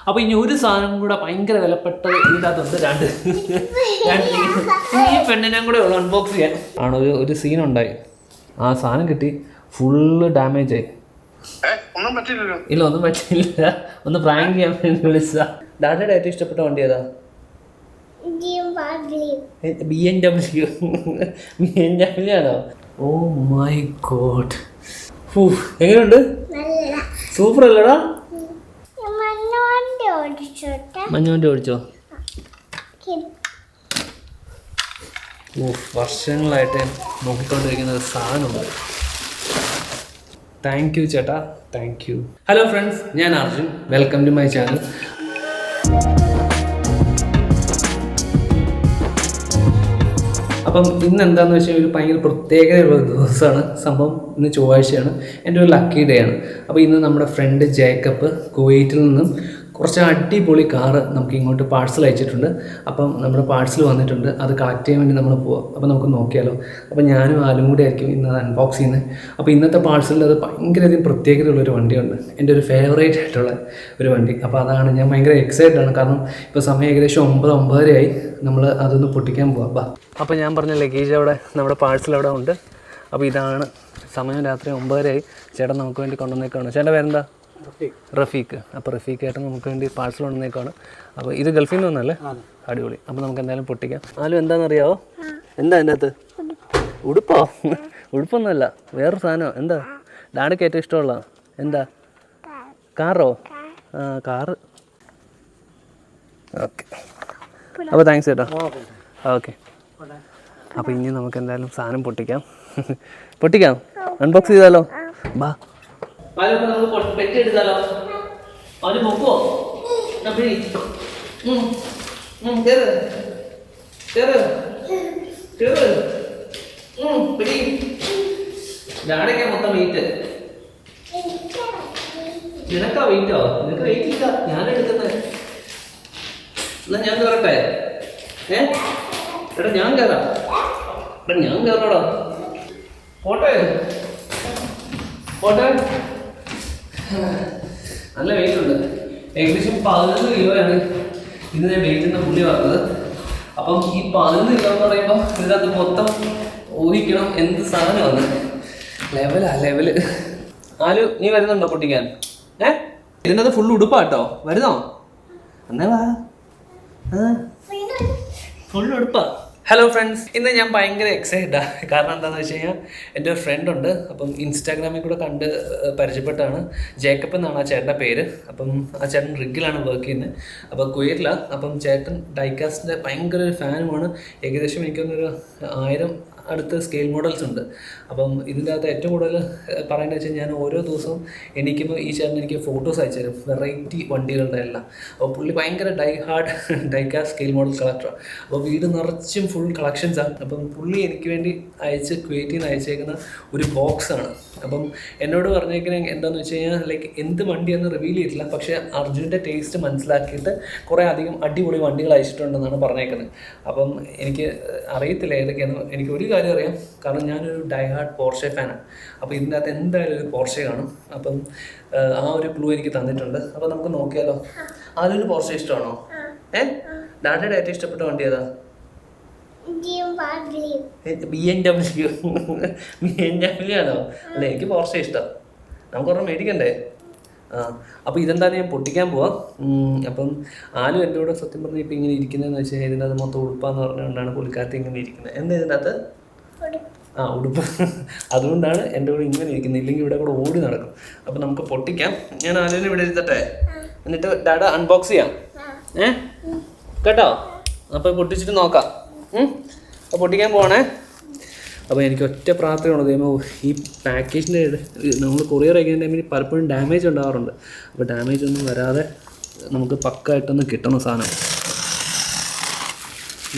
അപ്പോൾ ഇനി ഒരു സാധനം കൂടെ ഭയങ്കര വിലപ്പെട്ടത് ഇതിനകത്തുണ്ട്. രണ്ട് ഈ പെണ്ണിനെ കൂടെ ഉള്ളു അൺബോക്സ് ചെയ്യാൻ. ആണോ ഒരു സീനുണ്ടായി, ആ സാധനം കിട്ടി, ഫുള്ള് ഡാമേജ് ആയി. ഇല്ല ഒന്നും പറ്റില്ല, ഒന്ന് പ്രാങ്ക് ചെയ്യാൻ വേണ്ടി വിളിച്ചതാ. ഡാഡയുടെ ഏറ്റവും ഇഷ്ടപ്പെട്ട വണ്ടി ഏതാ? BMW ആണോ? ഓ മൈ ഗോഡ്, എങ്ങനെയുണ്ട്? സൂപ്പർ അല്ലടാ. മഞ്ഞവണ്ടി ഓടിച്ചോ? വർഷങ്ങളായിട്ട് നോക്കിക്കൊണ്ടിരിക്കുന്ന ഒരു സാധനമുണ്ട്. താങ്ക് യു ചേട്ടാ, താങ്ക് യു. ഹലോ ഫ്രണ്ട്സ്, ഞാൻ Arjun. Welcome to my channel. അപ്പം ഇന്ന് എന്താണെന്ന് വെച്ചാൽ ഒരു ഭയങ്കര പ്രത്യേകതയുള്ള ദിവസമാണ്. സംഭവം ഇന്ന് ചൊവ്വാഴ്ചയാണ്, എൻ്റെ ഒരു ലക്കി ഡേ ആണ്. അപ്പോൾ ഇന്ന് നമ്മുടെ ഫ്രണ്ട് ജേക്കബ് കുവൈറ്റിൽ നിന്നും കുറച്ച് അടിപൊളി കാറ് നമുക്ക് ഇങ്ങോട്ട് പാഴ്സൽ അയച്ചിട്ടുണ്ട്. അപ്പം നമ്മുടെ പാഴ്സൽ വന്നിട്ടുണ്ട്, അത് കളക്ട് ചെയ്യാൻ വേണ്ടി നമ്മൾ പോവാം. അപ്പോൾ നമുക്ക് നോക്കിയാലോ. അപ്പോൾ ഞാനും ആലും കൂടെ ആയിരിക്കും ഇന്ന് അത് അൺബോക്സ് ചെയ്യുന്നത്. അപ്പോൾ ഇന്നത്തെ പാഴ്സലിൽ അത് ഭയങ്കരധികം പ്രത്യേകതയുള്ളൊരു വണ്ടിയുണ്ട്, എൻ്റെ ഒരു ഫേവറേറ്റ് ആയിട്ടുള്ള ഒരു വണ്ടി. അപ്പോൾ അതാണ് ഞാൻ ഭയങ്കര എക്സൈറ്റഡ് ആണ്. കാരണം ഇപ്പോൾ സമയം ഏകദേശം 9:30 ആയി. നമ്മൾ അതൊന്ന് പൊട്ടിക്കാൻ പോവാം. ബാ. അപ്പോൾ ഞാൻ പറഞ്ഞ ലഗേജ് അവിടെ, നമ്മുടെ പാഴ്സൽ അവിടെ ഉണ്ട്. അപ്പോൾ ഇതാണ് സമയം, രാത്രി 9:30 ആയി. ചേട്ടൻ നമുക്ക് വേണ്ടി കൊണ്ടുവന്നേക്കാണ്. ചേട്ടൻ്റെ പേരെന്താ? റഫീഖ്. അപ്പോൾ റഫീഖായിട്ട് നമുക്ക് വേണ്ടി പാഴ്സൽ കൊണ്ടുവന്നേക്കാണ്. അപ്പോൾ ഇത് ഗൾഫിൽ നിന്ന് വന്നല്ലേ? അടിപൊളി. അപ്പോൾ നമുക്ക് എന്തായാലും പൊട്ടിക്കാം. ആലും എന്താണെന്നറിയാവോ? എന്താ അതിൻ്റെ അകത്ത്? ഉടുപ്പോ? ഉടുപ്പൊന്നുമല്ല, വേറൊരു സാധനം. എന്താ ഡാഡിക്ക് ഏറ്റവും ഇഷ്ടമുള്ള? എന്താ? കാറോ? ആ, കാറ്. ഓക്കെ, അപ്പോൾ താങ്ക്സ് ചേട്ടാ. ഓക്കെ, അപ്പോൾ ഇനി നമുക്ക് എന്തായാലും സാധനം പൊട്ടിക്കാം. അൺബോക്സ് ചെയ്താലോ? ബാ. നമുക്ക് പെറ്റെടുത്താലോ? അവന് പൊക്കോ? ഡാഡയ്ക്കാ മൊത്തം വെയിറ്റ്. നിനക്കാ വെയിറ്റോ? നിനക്ക് വെയിറ്റ് ഇല്ല, ഞാനെടുക്കുന്നത്. എന്നാ ഞാൻ കയറട്ടെ? എടാ ഞാൻ കയറാം. ഞാൻ കയറണോടാ. പോട്ടെ പോട്ടെ. നല്ല വെയിറ്റ് ഉണ്ട്, ഏകദേശം 11 കിലോയാണ് ഇന്ന് ഞാൻ വെയിറ്റിൻ്റെ പുള്ളി പറഞ്ഞത്. അപ്പം ഈ 11 കിലോ എന്ന് പറയുമ്പോൾ ഇതിനകത്ത് മൊത്തം ഊഹിക്കണം എന്ത് സാധനമാണ്. ലെവല്. ആലു, നീ വരുന്നുണ്ടോ പൊട്ടിക്കാൻ? ഇതിനകത്ത് ഫുൾ ഉടുപ്പാട്ടോ. വരുന്നോ? എന്നാ വാ. ഫുൾ ഉടുപ്പാ. ഹലോ ഫ്രണ്ട്സ്, ഇന്ന് ഞാൻ ഭയങ്കര എക്സൈറ്റഡാണ്. കാരണം എന്താണെന്ന് വെച്ച് കഴിഞ്ഞാൽ എൻ്റെ ഒരു ഫ്രണ്ട് ഉണ്ട്. അപ്പം ഇൻസ്റ്റാഗ്രാമിൽ കൂടെ കണ്ട് പരിചയപ്പെട്ടാണ്. ജേക്കബ് എന്നാണ് ആ ചേട്ടൻ്റെ പേര്. അപ്പം ആ ചേട്ടൻ റിഗിലാണ് വർക്ക് ചെയ്യുന്നത്. അപ്പോൾ കുവൈറ്റിലാണ്. അപ്പം ചേട്ടൻ ഡൈകാസ്റ്റിൻ്റെ ഭയങ്കര ഒരു ഫാനുമാണ്. ഏകദേശം എനിക്കൊന്നൊരു 1000 അടുത്ത് സ്കെയിൽ മോഡൽസ് ഉണ്ട്. അപ്പം ഇതിൻ്റെ അകത്ത് ഏറ്റവും കൂടുതൽ പറയേണ്ടത് വെച്ചാൽ ഞാൻ ഓരോ ദിവസവും എണീക്കുമ്പോൾ ഈ ചേട്ടൻ എനിക്ക് ഫോട്ടോസ് അയച്ചു തരും, വെറൈറ്റി വണ്ടികളുടെ എല്ലാം. അപ്പോൾ പുള്ളി ഭയങ്കര ഡൈകാസ്റ്റ് സ്കെയിൽ മോഡൽ കളക്ടറാണ്. അപ്പോൾ വീട് നിറച്ചും ഫുൾ കളക്ഷൻസാണ്. അപ്പം പുള്ളി എനിക്ക് വേണ്ടി കുവൈറ്റിൽ നിന്ന് അയച്ചേക്കുന്ന ഒരു ബോക്സാണ്. അപ്പം എന്നോട് പറഞ്ഞേക്കുന്നത് എന്താണെന്ന് വെച്ച് കഴിഞ്ഞാൽ ലൈക്ക് എന്ത് വണ്ടിയെന്ന് റിവീൽ ചെയ്തിട്ടില്ല, പക്ഷേ അർജുൻ്റെ ടേസ്റ്റ് മനസ്സിലാക്കിയിട്ട് കുറേ അധികം അടിപൊളി വണ്ടികൾ അയച്ചിട്ടുണ്ടെന്നാണ് പറഞ്ഞേക്കുന്നത്. അപ്പം എനിക്ക് അറിയത്തില്ല ഏതൊക്കെയാണ്. എനിക്ക് ഒരു കാര്യം അറിയാം, കാരണം ഞാനൊരു ഡൈഹാർഡ് പോർഷെ ഫാനാണ്. അപ്പോൾ ഇതിൻ്റെ അകത്ത് എന്തായാലും ഒരു പോർഷെ കാണും. അപ്പം ആ ഒരു ക്ലൂ എനിക്ക് തന്നിട്ടുണ്ട്. അപ്പോൾ നമുക്ക് നോക്കിയാലോ. ആദ്യം പോർഷെ ഇഷ്ടമാണോ? ഡാഡയുടെ ഏറ്റവും ഇഷ്ടപ്പെട്ട വണ്ടി ഏതാ? BMW ആണോ? അല്ല, എനിക്ക് പോർഷെ ഇഷ്ടം. നമുക്ക് ഒരെണ്ണം മേടിക്കണ്ടേ? അപ്പോൾ ഇതെന്താണ് ഞാൻ പൊട്ടിക്കാൻ പോവാം. അപ്പം ആലും എൻ്റെ കൂടെ സത്യം പറഞ്ഞാൽ ഇപ്പം ഇങ്ങനെ ഇരിക്കുന്നതെന്ന് വെച്ചാൽ ഇതിൻ്റെ അത് മൊത്തം ഉടുപ്പാന്ന് പറഞ്ഞുകൊണ്ടാണ് പുള്ളിക്കാരത്തി ഇങ്ങനെ ഇരിക്കുന്നത്. എന്താ ഇതിൻ്റെ അകത്ത്? ഉടുപ്പ്. അതുകൊണ്ടാണ് എൻ്റെ കൂടെ ഇങ്ങനെ ഇരിക്കുന്നത്, ഇല്ലെങ്കിൽ ഇവിടെ കൂടെ ഓടി നടക്കും. അപ്പം നമുക്ക് പൊട്ടിക്കാം. ഞാൻ ആലുവിനെ ഇവിടെ ഇരുത്തട്ടെ, എന്നിട്ട് ഡാഡ അൺബോക്സ് ചെയ്യാം. കേട്ടോ? അപ്പോൾ പൊട്ടിച്ചിട്ട് നോക്കാം. അപ്പോൾ പൊട്ടിക്കാൻ പോകണേ. അപ്പോൾ എനിക്ക് ഒറ്റ പ്രാർത്ഥനയാണ് ദൈവമേ, ഈ പാക്കേജിൻ്റെ നമ്മൾ കൊറിയർ അയക്കുന്ന ടൈമിൽ പലപ്പോഴും ഡാമേജ് ഉണ്ടാകാറുണ്ട്. അപ്പോൾ ഡാമേജ് ഒന്നും വരാതെ നമുക്ക് പക്കായിട്ടൊന്ന് കിട്ടണം സാധനം.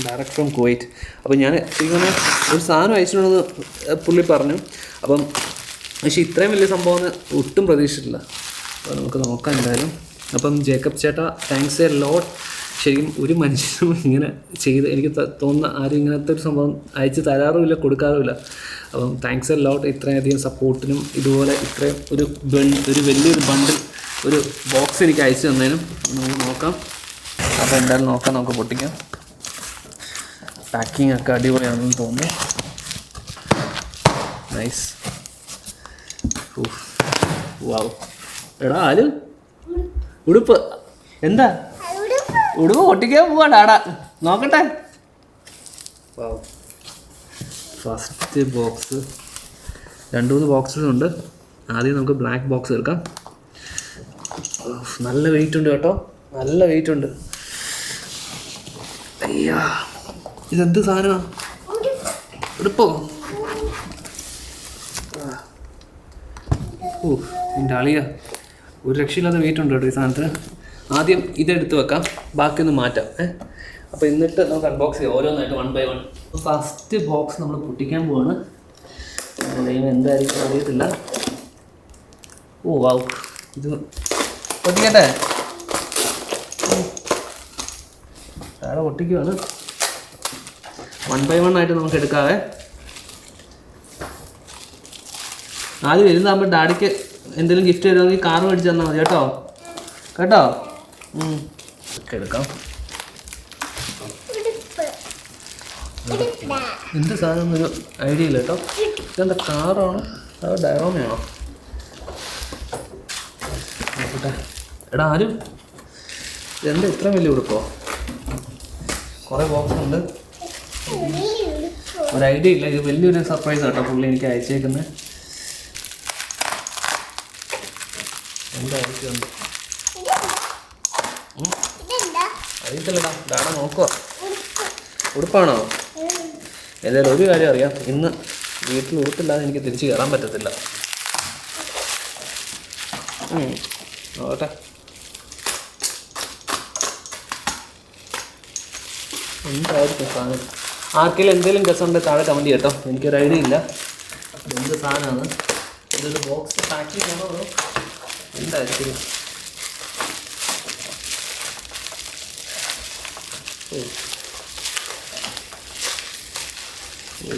Direct from Kuwait. അപ്പോൾ ഞാൻ ശരിക്കും ഒരു സാധനം അയച്ചിട്ടുണ്ടെന്ന് പുള്ളി പറഞ്ഞു. അപ്പം പക്ഷേ ഇത്രയും വലിയ സംഭവം ഒട്ടും പ്രതീക്ഷിച്ചിട്ടില്ല. അപ്പോൾ നമുക്ക് നോക്കാം എന്തായാലും. അപ്പം ജേക്കബ് ചേട്ടാ, താങ്ക്സ് എ ലോട്ട്. ശരിക്കും ഒരു മനുഷ്യനും ഇങ്ങനെ ചെയ്ത് എനിക്ക് തോന്നുന്ന ആരും ഇങ്ങനത്തെ ഒരു സംഭവം അയച്ച് തരാറുമില്ല, കൊടുക്കാറുമില്ല. അപ്പം താങ്ക്സ് എ ലോട്ട് ഇത്രയധികം സപ്പോർട്ടിനും ഇതുപോലെ ഇത്രയും ഒരു വലിയൊരു ബണ്ടിൽ ഒരു ബോക്സ് എനിക്ക് അയച്ചു തന്നതിനും നമുക്ക് നോക്കാം. അപ്പോൾ എന്തായാലും നോക്കാം, നമുക്ക് പൊട്ടിക്കാം. പാക്കിംഗ് ഒക്കെ അടിപൊളിയാണെന്ന് തോന്നുന്നു. നൈസ്. വാവ്. എടാ ആര് ഉടുപ്പ് എന്താ ഉടുപ്പ് പൊട്ടിക്കാൻ പോവാണ് ആടാ, നോക്കട്ടെ. വാവ്. ഫസ്റ്റ് ബോക്സ്, 2-3 ബോക്സുകളുണ്ട്. ആദ്യം നമുക്ക് ബ്ലാക്ക് ബോക്സ് എടുക്കാം. നല്ല വെയിറ്റ് ഉണ്ട് കേട്ടോ, നല്ല വെയിറ്റ് ഉണ്ട്. അയ്യാ, ഇതെന്ത് സാധനമാണ്? ഉടുപ്പോ? ഓ എൻ്റെ അളിയ, ഒരു രക്ഷയില്ലാത്ത വെയിറ്റ് ഉണ്ട് കേട്ടോ ഈ സാധനത്തിന്. ആദ്യം ഇതെടുത്ത് വെക്കാം, ബാക്കിയൊന്ന് മാറ്റാം. അപ്പോൾ എന്നിട്ട് നമുക്ക് അൺബോക്സ് ചെയ്യാം ഓരോന്നായിട്ട് 1 by 1. ഫസ്റ്റ് ബോക്സ് നമ്മൾ പൊട്ടിക്കാൻ പോവാണ്. എന്തായിരിക്കും അറിയത്തില്ല. ഓ വാവ്, ഇത് പൊട്ടിക്കട്ടെ. വേറെ പൊട്ടിക്കുവാണ്. 1 by 1 ആയിട്ട് നമുക്ക് എടുക്കാവേ. ആദ്യം വരുന്നതാകുമ്പോൾ ഡാഡിക്ക് എന്തെങ്കിലും ഗിഫ്റ്റ് തരുമെങ്കിൽ കാർ മേടിച്ച് തന്നാൽ മതി കേട്ടോ. കേട്ടോ? ഒക്കെ എടുക്കാം. എന്ത് സാധനം ഒരു ഐഡിയ ഇല്ല കേട്ടോ. ഇതെന്താ, കാറാണോ അതോ ഡയറോമയാണോ? നോക്കട്ടെ. എടാ ആരും ഇതെന്താ ഇത്ര വലിയ ഉടുപ്പോ? കുറേ ബോക്സ് ഉണ്ട്, ഒരു ഐഡിയ ഇല്ല. ഇത് വലിയൊരു സർപ്രൈസ് കേട്ടോ പുള്ളി എനിക്ക് അയച്ചേക്കുന്നത്. എന്തായിരിക്കും അറിയത്തില്ലടാ, ഡാഡ നോക്കുക. ഉടുപ്പാണോ? എന്തായാലും ഒരു കാര്യം അറിയാം, ഇന്ന് വീട്ടിൽ ഉടുപ്പില്ലാതെ എനിക്ക് തിരിച്ച് കയറാൻ പറ്റത്തില്ല. നോക്കട്ടെ. എന്തായിരിക്കും സാധനം? ആർക്കെങ്കിലും എന്തെങ്കിലും ഗസ്സുണ്ടെങ്കിൽ താഴെ കമൻറ്റ് കേട്ടോ, എനിക്കൊരു ഐഡിയ ഇല്ല എന്ത് സാധനമാണ്. ഇതൊരു ബോക്സ് പാക്കിംഗ് ആണോ അതോ എന്തായിരിക്കും?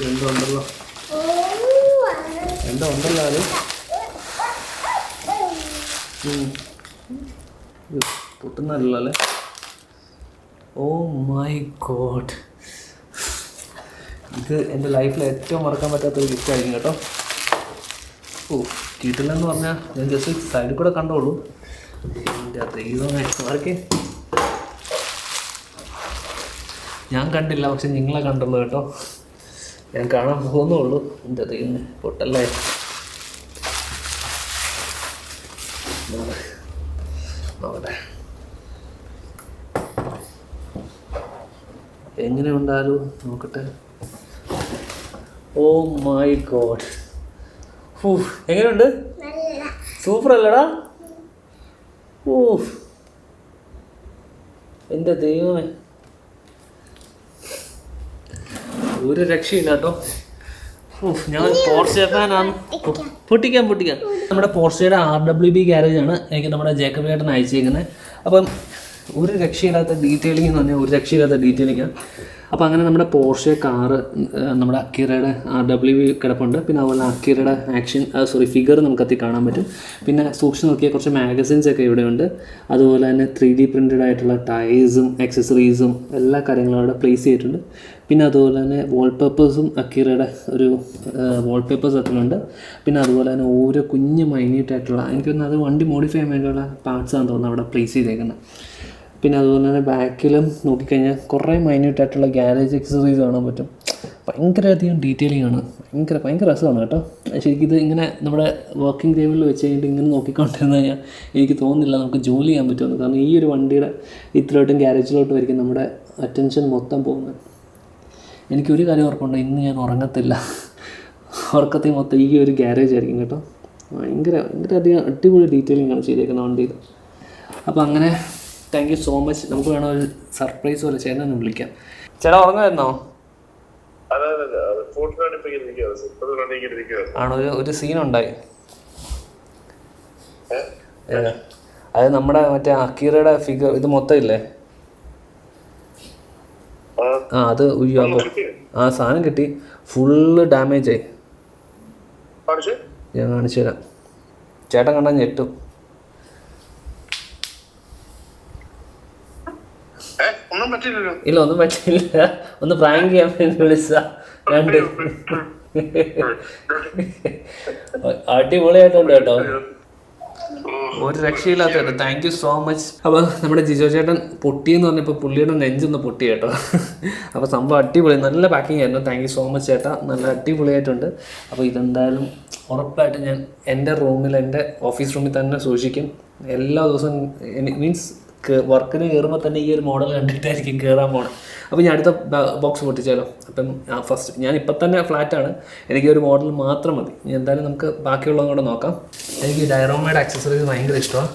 എന്തോ ഉണ്ടല്ലോ, എന്തോ ഉണ്ടല്ലോ അത്. പൊട്ടുന്നല്ലോ അല്ലേ. ഓ മൈ ഗോഡ്, ഇത് എൻ്റെ ലൈഫിൽ ഏറ്റവും മറക്കാൻ പറ്റാത്തൊരു ഗിഫ്റ്റ് ആയിരിക്കും കേട്ടോ. ഓ കിട്ടില്ലെന്ന് പറഞ്ഞാൽ ഞാൻ ജസ്റ്റ് സൈഡിൽ കൂടെ കണ്ടോളൂ. എൻ്റെ ദൈവമേ, ആർക്കേ ഞാൻ കണ്ടില്ല, പക്ഷെ നിങ്ങളെ കണ്ടുള്ളൂ കേട്ടോ. ഞാൻ കാണാൻ പോകുന്നുള്ളൂ. എൻ്റെ ദൈവമേ, പൊട്ടല്ലേ. നോക്കട്ടെ എങ്ങനെ ഉണ്ടാലും നോക്കട്ടെ. ഓ മൈ ഗോഡ്, എങ്ങനെയുണ്ട്? സൂപ്പർ അല്ലടാ. ഓ എൻ്റെ ദൈവമേ, ഒരു രക്ഷയില്ല കേട്ടോ. ഞാൻ പോർഷെ ഫാനാണ്. പൊട്ടിക്കാൻ നമ്മുടെ പോർഷയുടെ RWB ഗ്യാരേജാണ് എനിക്ക് നമ്മുടെ ജേക്കബ് ചേട്ടൻ അയച്ചേക്കുന്നത്. അപ്പം ഒരു രക്ഷയില്ലാത്ത ഡീറ്റെയിലിംഗ് എന്ന് പറഞ്ഞാൽ ഒരു രക്ഷയില്ലാത്ത ഡീറ്റെയിലിംഗാണ്. അപ്പോൾ അങ്ങനെ നമ്മുടെ പോർഷെ കാറ് നമ്മുടെ അക്കീറയുടെ RWB കിടപ്പുണ്ട്. പിന്നെ അതുപോലെ അക്കീറയുടെ ഫിഗർ നമുക്കത്തി കാണാൻ പറ്റും. പിന്നെ സൂക്ഷിച്ച് നോക്കിയാൽ കുറച്ച് മാഗസിൻസ് ഒക്കെ ഇവിടെയുണ്ട്. അതുപോലെ തന്നെ 3D പ്രിൻറ്റഡ് ആയിട്ടുള്ള ടൈൽസും ആക്സസറീസും എല്ലാ കാര്യങ്ങളും അവിടെ പ്ലേസ് ചെയ്തിട്ടുണ്ട്. പിന്നെ അതുപോലെ തന്നെ വാൾപേപ്പേഴ്സും അക്കീറയുടെ ഒരു വാൾപേപ്പേഴ്സ് ഒക്കെ ഉണ്ട്. പിന്നെ അതുപോലെ തന്നെ ഓരോ കുഞ്ഞ് മൈന്യൂട്ടായിട്ടുള്ള, എനിക്ക് തോന്നുന്നു അത് വണ്ടി മോഡിഫൈ ചെയ്യാൻ വേണ്ടിയുള്ള പാർട്സാണെന്ന് തോന്നുന്നു അവിടെ പ്ലേസ് ചെയ്തേക്കുന്നത്. പിന്നെ അതുപോലെ തന്നെ ബാക്കിലും നോക്കിക്കഴിഞ്ഞാൽ കുറേ മൈന്യൂട്ടായിട്ടുള്ള ഗ്യാരേജ് എക്സസറീസ് കാണാൻ പറ്റും. ഭയങ്കരധികം ഡീറ്റെയിലിംഗ് ആണ്, ഭയങ്കര രസമാണ് കേട്ടോ. ശരിക്കും ഇത് ഇങ്ങനെ നമ്മുടെ വർക്കിംഗ് ടേബിളിൽ വെച്ച് കഴിഞ്ഞിട്ട് ഇങ്ങനെ നോക്കിക്കൊണ്ടിരുന്ന് കഴിഞ്ഞാൽ എനിക്ക് തോന്നുന്നില്ല നമുക്ക് ജോലി ചെയ്യാൻ പറ്റുമെന്ന്. കാരണം ഈ ഒരു വണ്ടിയുടെ ഇത്രയോട്ടും ഗ്യാരേജിലോട്ടും ആയിരിക്കും നമ്മുടെ അറ്റൻഷൻ മൊത്തം പോകുന്നത്. എനിക്കൊരു കാര്യം ഉറപ്പുണ്ട്, ഇന്ന് ഞാൻ ഉറങ്ങത്തില്ല. ഉറക്കത്തിൽ മൊത്തം ഈ ഒരു ഗ്യാരേജ് ആയിരിക്കും കേട്ടോ. ഭയങ്കരധികം അടിപൊളി ഡീറ്റെയിലിംഗ് ആണ് ചെയ്തേക്കുന്ന വണ്ടിയിൽ. അപ്പോൾ അങ്ങനെ താങ്ക് യു സോ മച്ച്. നമുക്ക് വേണം ഒരു സർപ്രൈസ് പോലെ ചേട്ടനെ വിളിക്കാം. ചേട്ടാ ഉറങ്ങായിരുന്നോ? ആണോ? ഒരു സീനുണ്ടായി. അത് നമ്മുടെ മറ്റേ അക്കീറയുടെ ഫിഗർ ഇത് മൊത്തം ഇല്ലേ, അത് ആ സാധനം കിട്ടി, ഫുള്ള് ഡാമേജ് ആയി. ഞാൻ കാണിച്ചു തരാം, ചേട്ടൻ കണ്ടാൽ ഞെട്ടും. ഇല്ല ഒന്നും പറ്റില്ല, ഒന്ന് പ്രാങ്ക് ചെയ്യാൻ വേണ്ടി വിളിച്ച രണ്ട് അടിപൊളിയായിട്ടുണ്ട് കേട്ടോ, ഒരു രക്ഷയില്ലാത്ത കേട്ടോ. Thank you so much. അപ്പോൾ നമ്മുടെ ജിജോ ചേട്ടൻ പൊട്ടിയെന്ന് പറഞ്ഞപ്പോൾ പുള്ളിയുടെ നെഞ്ചൊന്ന് പൊട്ടി കേട്ടോ. അപ്പോൾ സംഭവം അടിപൊളി, നല്ല പാക്കിംഗ് ആയിരുന്നു. താങ്ക് യു സോ മച്ച് ചേട്ടാ, നല്ല അടിപൊളിയായിട്ടുണ്ട്. അപ്പോൾ ഇതെന്തായാലും ഉറപ്പായിട്ട് ഞാൻ എൻ്റെ റൂമിൽ, എൻ്റെ ഓഫീസ് റൂമിൽ തന്നെ സൂക്ഷിക്കും. എല്ലാ ദിവസവും മീൻസ് വർക്കിന് കയറുമ്പോൾ തന്നെ ഈ ഒരു മോഡൽ കണ്ടിട്ടായിരിക്കും കയറാൻ പോകണം. അപ്പോൾ ഞാൻ അടുത്ത ബോക്സ് പൊട്ടിച്ചാലോ. അപ്പം ഫസ്റ്റ് ഞാൻ ഇപ്പം തന്നെ ഫ്ലാറ്റാണ്, എനിക്ക് ഒരു മോഡൽ മാത്രം മതി. ഇനി എന്തായാലും നമുക്ക് ബാക്കിയുള്ളതും കൂടെ നോക്കാം. എനിക്ക് ഡയറോമയുടെ ആക്സസറീസ് ഭയങ്കര ഇഷ്ടമാണ്.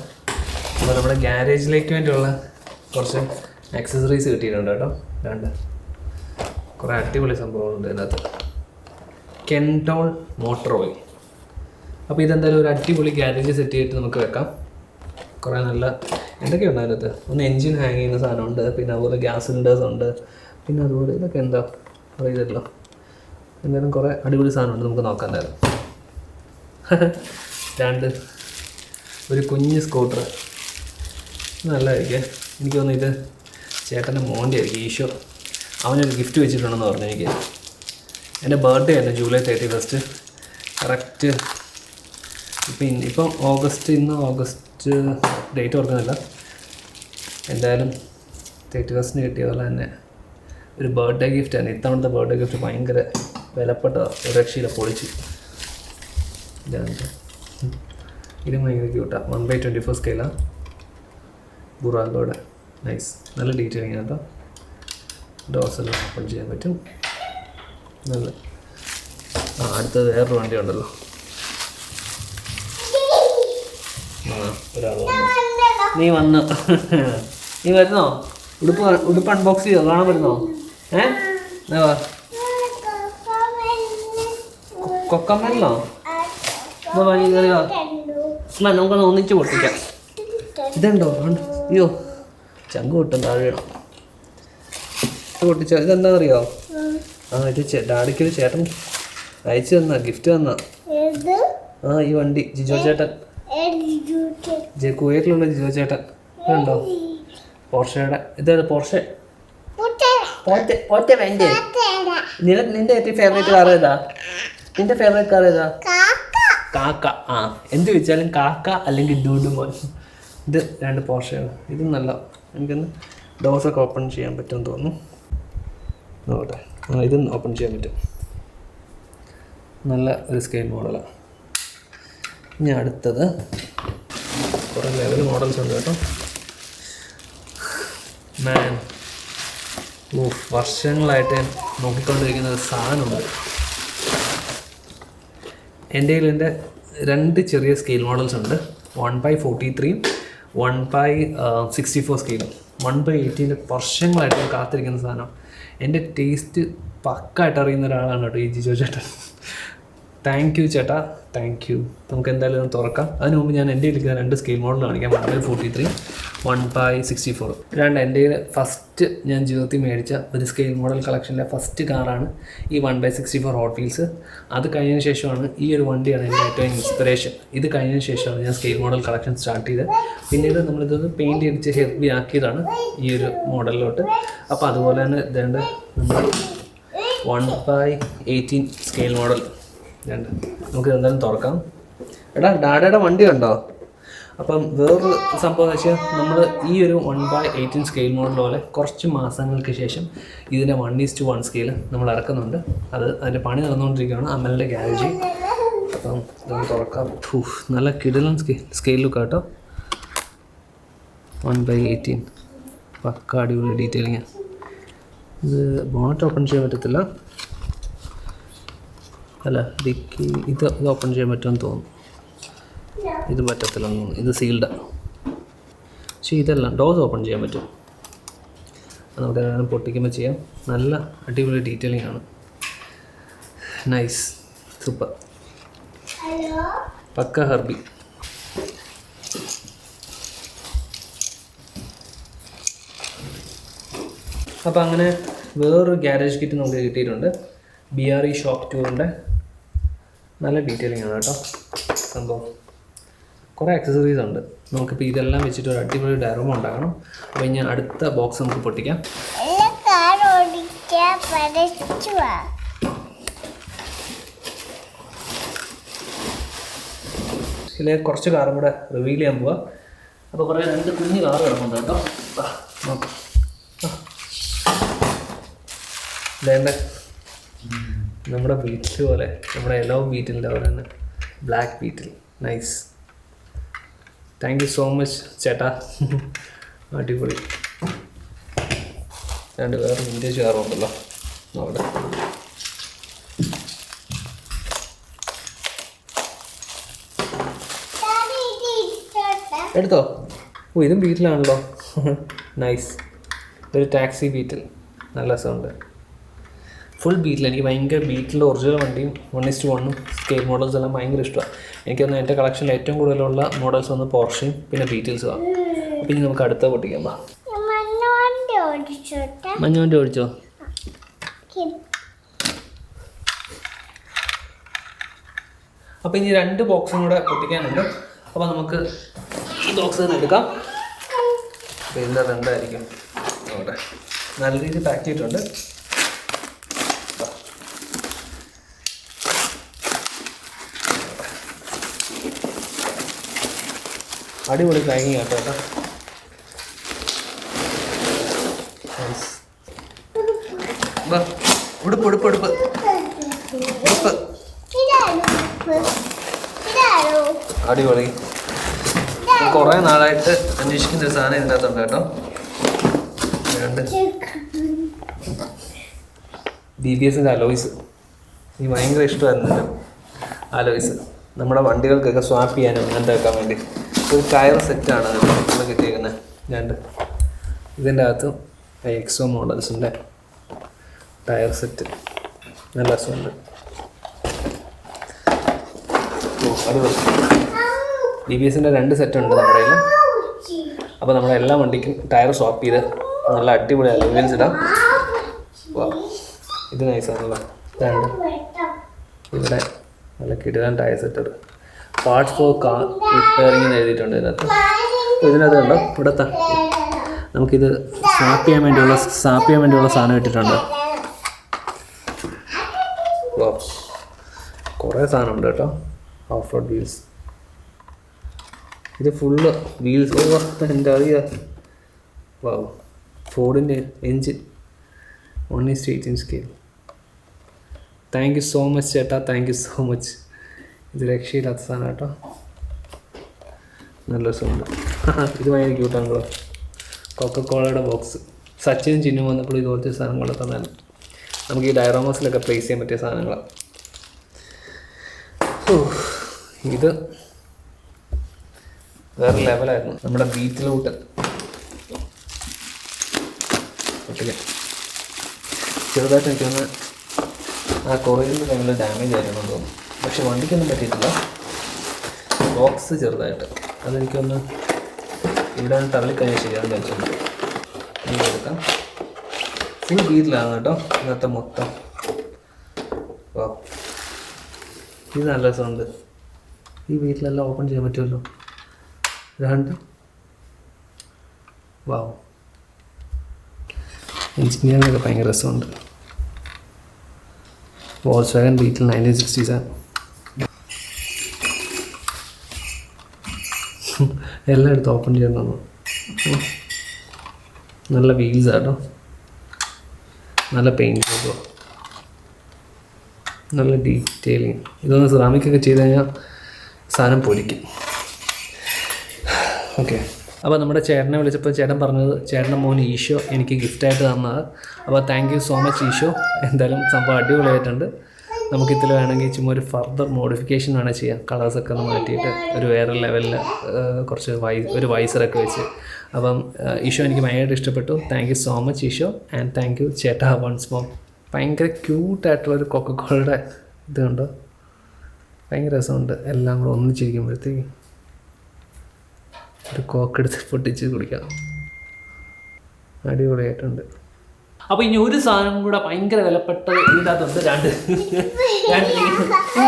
അപ്പോൾ നമ്മുടെ ഗ്യാരേജിലേക്ക് വേണ്ടിയുള്ള കുറച്ച് ആക്സസറീസ് കിട്ടിയിട്ടുണ്ട് കേട്ടോ. രണ്ട് കുറേ അടിപൊളി സംഭവങ്ങളുണ്ട് ഇതിനകത്ത്. കെൻടോൾ മോട്ടോർ ഓയിൽ. അപ്പോൾ ഇതെന്തായാലും ഒരു അടിപൊളി ഗ്യാരേജ് സെറ്റ് ചെയ്തിട്ട് നമുക്ക് വെക്കാം. കുറേ നല്ല എന്തൊക്കെയുണ്ട് അതിനകത്ത്. ഒന്ന് എൻജിൻ ഹാങ് ചെയ്യുന്ന സാധനമുണ്ട്, പിന്നെ അതുപോലെ ഗ്യാസ് സിലിണ്ടേഴ്സ് ഉണ്ട്, പിന്നെ അതുപോലെ ഇതൊക്കെ എന്താ അറിയില്ലല്ലോ. എന്തായാലും കുറേ അടിപൊളി സാധനമുണ്ട്, നമുക്ക് നോക്കാം എന്തായാലും. രണ്ട് ഒരു കുഞ്ഞ് സ്കൂട്ടർ നല്ലതായിരിക്കും. എനിക്ക് തോന്നുന്നു ഇത് ചേട്ടൻ്റെ മോൻ്റെ ആയിരിക്കും, ഈശോ. അവനൊരു ഗിഫ്റ്റ് വെച്ചിട്ടുണ്ടെന്ന് പറഞ്ഞു എനിക്ക്. എൻ്റെ ബർത്ത്ഡേ ആയിരുന്നു ജൂലൈ 31 കറക്റ്റ്. ഇപ്പം ഇന്ന് ഓഗസ്റ്റ് ഡേറ്റ് ഓർക്കുന്നില്ല. എന്തായാലും 31 കിട്ടിയ പോലെ തന്നെ ഒരു ബർത്ത്ഡേ ഗിഫ്റ്റാണ്. ഇത്തവണത്തെ ബർത്ത്ഡേ ഗിഫ്റ്റ് ഭയങ്കര വിലപ്പെട്ട, ഒരു രക്ഷയില്ല, പൊളിച്ച്. ഇതും ഭയങ്കര ക്യൂട്ടാണ്. 1/24 സ്കെയിലാണ്, ബുറാഗോടെ. നൈസ്, നല്ല ഡീറ്റെയിലിംഗ് കേട്ടോ. ഡോസെല്ലാം ഓപ്പൺ ചെയ്യാൻ പറ്റും. നല്ല അടുത്തത് വേറൊരു വണ്ടി ഉണ്ടല്ലോ. ഒരാൾ നീ വന്നു, നീ വരുന്നോ? ഉടുപ്പ് അൺബോക്സ് ചെയ്തോ? കാണാൻ വരുന്നോ? കൊക്കമ്മല്ലോ കയറിയോ? നമുക്കൊന്ന് ഒന്നിച്ച് പൊട്ടിക്കാം. ഇതുണ്ടോ? അയ്യോ ചങ്ക് പൊട്ടും, താഴെ പൊട്ടിച്ചോ. ഇതെന്താണെന്നറിയോ? ഇത് ഡാഡിക്കൊരു ചേട്ടൻ അയച്ചു തന്ന ഗിഫ്റ്റ് തന്ന ഈ വണ്ടി. ജിജോ ചേട്ടൻ, കുവൈറ്റിലുള്ള ജിജോ ചേട്ടൻ. ഇതുണ്ടോ? പോർഷയുടെ. ഇതാണ് പോർഷെ. നിന്റെ ഏറ്റവും ഫേവറേറ്റ് കാർ ഏതാ? നിന്റെ ഫേവറേറ്റ് കാർ ഏതാ? കാക്ക. എന്ത് ചോദിച്ചാലും കാക്ക അല്ലെങ്കിൽ ഡൂഡുമോൻ. ഇത് രണ്ട് പോർഷയാണ്. ഇതും നല്ല, എനിക്കൊന്ന് ഡോസൊക്കെ ഓപ്പൺ ചെയ്യാൻ പറ്റുമെന്ന് തോന്നുന്നു. നോക്കട്ടെ. ഇതും ഓപ്പൺ ചെയ്യാൻ പറ്റും. നല്ല ഒരു സ്കെയിൽ മോഡലാണ്. ഇനി അടുത്തത് കുറേ ലെവൽ മോഡൽസ് ഉണ്ട് കേട്ടോ. മാൻ, വർഷങ്ങളായിട്ട് നോക്കിക്കൊണ്ടിരിക്കുന്ന ഒരു സാധനമുണ്ട് എൻ്റെ കയ്യിൽ. എൻ്റെ രണ്ട് ചെറിയ സ്കെയിൽ മോഡൽസ് ഉണ്ട്. 1/43 1/64 സ്കെയിലും. 1/18 വർഷങ്ങളായിട്ട് കാത്തിരിക്കുന്ന സാധനം. എൻ്റെ ടേസ്റ്റ് പക്കായിട്ട് അറിയുന്ന ഒരാളാണ് കേട്ടോ ഈ ജിജോ ചേട്ടൻ. താങ്ക് യു ചേട്ടാ, താങ്ക് യു. നമുക്ക് എന്തായാലും ഒന്ന് തുറക്കാം. അതിന് മുമ്പ് ഞാൻ എൻ്റെ കയ്യിൽ രണ്ട് സ്കെയിൽ മോഡൽ കാണിക്കാം. 1/43 1/64. എൻ്റെ ഫസ്റ്റ് ഞാൻ ജീവിതത്തിൽ മേടിച്ച ഒരു സ്കെയിൽ മോഡൽ കളക്ഷനിലെ ഫസ്റ്റ് കാറാണ് ഈ 1/64 ഹോട്ട് വീൽസ്. അത് കഴിഞ്ഞതിന് ശേഷമാണ് ഈ ഒരു വണ്ടിയാണ് എൻ്റെ ഏറ്റവും ഇൻസ്പിറേഷൻ. ഇത് കഴിഞ്ഞതിന് ശേഷമാണ് ഞാൻ സ്കെയിൽ മോഡൽ കളക്ഷൻ സ്റ്റാർട്ട് ചെയ്തത്. പിന്നീട് നമ്മളിതൊന്ന് പെയിൻറ്റ് അടിച്ച് ഹെവി ആക്കിയതാണ് ഈ ഒരു മോഡലിലോട്ട്. അപ്പോൾ അതുപോലെ തന്നെ ഇതേണ്ട നമ്മൾ 1/18 സ്കെയിൽ മോഡൽ രണ്ട് നമുക്ക് എന്തായാലും തുറക്കാം. എടാ ഡാഡയുടെ വണ്ടി ഉണ്ടോ? അപ്പം വേറൊരു സംഭവം എന്ന് വെച്ചാൽ നമ്മൾ ഈ ഒരു 1/18 സ്കെയിൽ മോഡൽ പോലെ കുറച്ച് മാസങ്ങൾക്ക് ശേഷം ഇതിൻ്റെ 1:1 സ്കെയിൽ നമ്മൾ ഇറക്കുന്നുണ്ട്. അതിൻ്റെ പണി നടന്നുകൊണ്ടിരിക്കുകയാണ് അമലിൻ്റെ ഗ്യാരേജിൽ. അപ്പം ഇതൊന്ന് തുറക്കാം. നല്ല കിടിലൻ സ്കെയിൽ ലുക്ക് കേട്ടോ. 1/18 പക്ക അടിപൊളി ഡീറ്റെയിലിങ്. ഇത് ബോണറ്റ് ഓപ്പൺ ചെയ്യാൻ പറ്റത്തില്ല, അല്ല ഡിക്കി. ഇത് ഓപ്പൺ ചെയ്യാൻ പറ്റുമെന്ന് തോന്നുന്നു. ഇത് പറ്റത്തില്ലെന്ന് തോന്നുന്നു. ഇത് സീൽഡാണ്. പക്ഷേ ഇതെല്ലാം ഡോസ് ഓപ്പൺ ചെയ്യാൻ പറ്റും. നമുക്ക് പൊട്ടിക്കുമ്പോൾ ചെയ്യാം. നല്ല അടിപൊളി ഡീറ്റെയിലിംഗ് ആണ്. നൈസ്, സൂപ്പർ, പക്ക ഹർബി. അപ്പോൾ അങ്ങനെ വേറൊരു ഗ്യാരേജ് കിറ്റ് നമുക്ക് കിട്ടിയിട്ടുണ്ട്. BRE ഷോക്ക് 2ൻ്റെ നല്ല ഡീറ്റെയിലിംഗ് ആണ് കേട്ടോ സംഭവം. കുറേ ആക്സസറീസ് ഉണ്ട്. നമുക്കിപ്പോൾ ഇതെല്ലാം വെച്ചിട്ട് ഒരു അടിപൊളി ഡയറൂം ഉണ്ടാക്കണം. അപ്പോൾ ഇനി അടുത്ത ബോക്സ് നമുക്ക് പൊട്ടിക്കാം. ഇതിൽ കുറച്ച് കാറും കൂടെ റിവീൽ ചെയ്യാൻ പോവാം. അപ്പോൾ കുറേ 2 കുഞ്ഞ് കാറ് കിടക്കുന്നുണ്ട് കേട്ടോ. നോക്കാം. വേണ്ട നമ്മുടെ ബീറ്റിൽ പോലെ, നമ്മുടെ യെല്ലോ ബീറ്റിലിൻ്റെ പോലെ തന്നെ black beetle. Nice. Thank you so much ചേട്ടാ. അടിപൊളി. 2 വേറെ വിൻറ്റേജ് കാറുണ്ടല്ലോ അവിടെ. എടുത്തോ? ഓ ഇതും ബീറ്റിലാണല്ലോ. നൈസ്. ഒരു ടാക്സി ബീറ്റിൽ. നല്ല സൗണ്ട്. ഫുൾ ബീറ്റിൽ. എനിക്ക് ഭയങ്കര ബീറ്റിൻ്റെ ഒറിജിനൽ വണ്ടിയും 1:1 സ്കെയിൽ മോഡൽസ് എല്ലാം ഭയങ്കര ഇഷ്ടമാണ്. എനിക്കൊന്ന് എൻ്റെ കളക്ഷനിൽ ഏറ്റവും കൂടുതലുള്ള മോഡൽസ് വന്ന് പോർഷയും പിന്നെ ബീറ്റിൽസുമാണ്. അപ്പം ഇനി നമുക്ക് അടുത്ത പൊട്ടിക്കാൻ പോകാം. മഞ്ഞവണ്ടി ഓടിച്ചോ? അപ്പോൾ ഇനി 2 ബോക്സും കൂടെ പൊട്ടിക്കാനുണ്ട്. അപ്പോൾ നമുക്ക് ഈ ബോക്സ് തന്നെ എടുക്കാം. അപ്പോൾ ഇതിൻ്റെ 2 ആയിരിക്കും അവിടെ. നല്ല രീതിയിൽ പാക്ക് ചെയ്തിട്ടുണ്ട്. അടിപൊളി പാക്കിങ് ആട്ടോ കേട്ടോ. ഉടുപ്പ് ഉടുപ്പ് ഉടുപ്പ് ഉടുപ്പ് അടിപൊളി. കുറേ നാളായിട്ട് അന്വേഷിക്കുന്ന ഒരു സാധനം ഇതിൻ്റെ അകത്തുണ്ട് കേട്ടോ. BBSൻ്റെ അലോയ്സ്. എനിക്ക് ഭയങ്കര ഇഷ്ടമായിരുന്നു അലോയ്സ്. നമ്മുടെ വണ്ടികൾക്കൊക്കെ സ്വാപ്പ് ചെയ്യാനും അങ്ങനത്തെ വെക്കാൻ വേണ്ടി ഒരു ടയർ സെറ്റാണ് നമ്മൾ കിട്ടിയിരിക്കുന്നത്. 2 ഇതിൻ്റെ അകത്തും എക്സോ മോഡൽസിൻ്റെ ടയർ സെറ്റ്. നല്ല രസമുണ്ട്. അടിപൊളി. BBSൻ്റെ 2 സെറ്റ് ഉണ്ട് നമ്മുടെ കയ്യിൽ. അപ്പോൾ നമ്മുടെ എല്ലാ വണ്ടിക്കും ടയർ സ്വാപ്പ് ചെയ്ത് നല്ല അടിപൊളി അലോയ്സ് ഇടാം. ഇത് നൈസാണല്ലോ. 2 ഇവിടെ നല്ല കിടിലൻ tyre setter. Parts for car repairing എന്ന് എഴുതിയിട്ടുണ്ട് ഇതിനകത്ത്. ഇതിനകത്ത് ഉണ്ടോ ഇവിടത്തെ നമുക്കിത് സ്വാപ്പ് ചെയ്യാൻ വേണ്ടിയുള്ള സാധനം ഇട്ടിട്ടുണ്ട്. കുറേ സാധനമുണ്ട് കേട്ടോ. Off road wheels. ഇത് ഫുള്ള് വീൽസ്. എന്താ അറിയുക. വാവ്. ഫോർഡിൻ്റെ engine 1:18 scale. Thank you so much ചേട്ടാ. Thank you so much. ഇത് രക്ഷയില്ലാത്ത സാധനം കേട്ടോ. നല്ല രസമുണ്ട്. ഇത് ഭയങ്കര ക്യൂട്ടാണല്ലോ. കൊക്കക്കോളയുടെ ബോക്സ്. സച്ചിനും ചിന്നും വന്നപ്പോൾ ഇതുപോലത്തെ സാധനങ്ങളൊക്കെ തന്നാലും നമുക്ക് ഈ ഡയറോമസിലൊക്കെ പ്ലേസ് ചെയ്യാൻ പറ്റിയ സാധനങ്ങളാണ്. ഇത് വേറെ ലെവലായിരുന്നു. നമ്മുടെ ബീറ്റിലോട്ട് ചെറുതായിട്ട് എനിക്കൊന്ന് ആ കൊറിയറിൻ്റെ ടൈമിൽ ഡാമേജ് ആയിരുന്നു തോന്നുന്നു. പക്ഷെ വണ്ടിക്കൊന്നും പറ്റിയിട്ടില്ല. ബോക്സ് ചെറുതായിട്ട് അതെനിക്കൊന്ന് ഇവിടെ തള്ളിക്കഴിഞ്ഞാൽ ശരിയാണെന്ന് വെച്ചിട്ടുണ്ട്. ഇനി എടുക്കാം. ഫുൾ ബീറ്റിലാണ് കേട്ടോ ഇന്നത്തെ മൊത്തം. വാ, ഇത് നല്ല രസമുണ്ട്. ഈ വീട്ടിലെല്ലാം ഓപ്പൺ ചെയ്യാൻ പറ്റുമല്ലോ. 2 വാവ്. എഞ്ചിനീയറിംഗൊക്കെ ഭയങ്കര രസമുണ്ട്. വോൾസ്വാഗൻ ബീറ്റിൽ 1967. എല്ലായിടത്തും ഓപ്പൺ ചെയ്യാൻ തന്നു. നല്ല വീൽസ് ആട്ടോ. നല്ല പെയിൻറ്റ് കേട്ടോ. നല്ല ഡീറ്റെയിലിങ്. ഇതൊന്ന് സെറാമിക്കൊക്കെ ചെയ്ത് കഴിഞ്ഞാൽ സാധനം പൊലിക്കും. ഓക്കെ. അപ്പോൾ നമ്മുടെ ചേട്ടനെ വിളിച്ചപ്പോൾ ചേട്ടൻ പറഞ്ഞത് ചേട്ടൻ്റെ മോൻ ഈശോ എനിക്ക് ഗിഫ്റ്റായിട്ട് തന്നത്. അപ്പോൾ thank you so much Eesho. എന്തായാലും സംഭവം അടിപൊളിയായിട്ടുണ്ട്. നമുക്കിതിൽ വേണമെങ്കിൽ ചുമ്മാ ഒരു ഫർദർ മോഡിഫിക്കേഷൻ വേണേൽ ചെയ്യാം. കളേഴ്സൊക്കെ ഒന്ന് മാറ്റിയിട്ട് ഒരു വേറെ ലെവലിൽ കുറച്ച് ഒരു വൈസറൊക്കെ വെച്ച്. അപ്പം ഈശോ എനിക്ക് ഭയങ്കരമായിട്ട് ഇഷ്ടപ്പെട്ടു. Thank you so much Eesho. And thank you ചേട്ടാ വൺസ് മോർ. ഭയങ്കര ക്യൂട്ടായിട്ടുള്ളൊരു കൊക്കക്കോളയുടെ ഇതുണ്ടോ. ഭയങ്കര രസമുണ്ട്. എല്ലാം കൂടെ ഒന്നിച്ചിരിക്കുമ്പോഴത്തേക്ക് ഒരു കോക്കെടുത്ത് പൊട്ടിച്ച് കുടിക്കാം. അടിപൊളിയായിട്ടുണ്ട്. അപ്പോൾ ഇനി ഒരു സാധനം കൂടെ ഭയങ്കര വിലപ്പെട്ടത് ഇതിനകത്തുണ്ട്. 2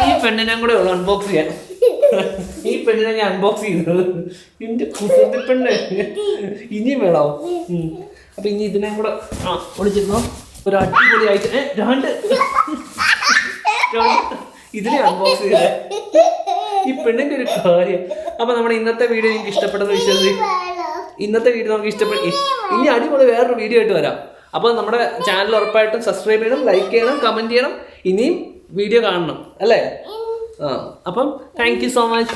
ഈ പെണ്ണിനും കൂടെ ഉള്ളു അൺബോക്സ് ചെയ്യാൻ. ഈ പെണ്ണിനെ ഞാൻ അൺബോക്സ് ചെയ്തത്. എന്റെ കുസൃതി പെണ്ണ് ഇനിയും വേണോ? അപ്പൊ ഇനി ഇതിനെ കൂടെ ഒളിച്ചിരുന്നോ ഒരു അടിപൊളിയായിട്ട് ഇതിനെ അൺബോക്സ് ചെയ്തേ. ഈ പെണ്ണിന്റെ ഒരു കാര്യം. അപ്പൊ നമ്മുടെ ഇന്നത്തെ വീഡിയോ നിങ്ങൾക്ക് ഇഷ്ടപ്പെട്ടെന്ന് വിശ്വസിച്ച് ഇന്നത്തെ വീഡിയോ നമുക്ക് ഇഷ്ടപ്പെട്ടു. ഇനി അടിപൊളി വേറൊരു വീഡിയോ ആയിട്ട് വരാം. അപ്പോൾ നമ്മുടെ ചാനൽ ഉറപ്പായിട്ടും സബ്സ്ക്രൈബ് ചെയ്യണം, ലൈക്ക് ചെയ്യണം, കമന്റ് ചെയ്യണം, ഇനിയും വീഡിയോ കാണണം അല്ലേ? അപ്പം താങ്ക് യു സോ മച്ച്.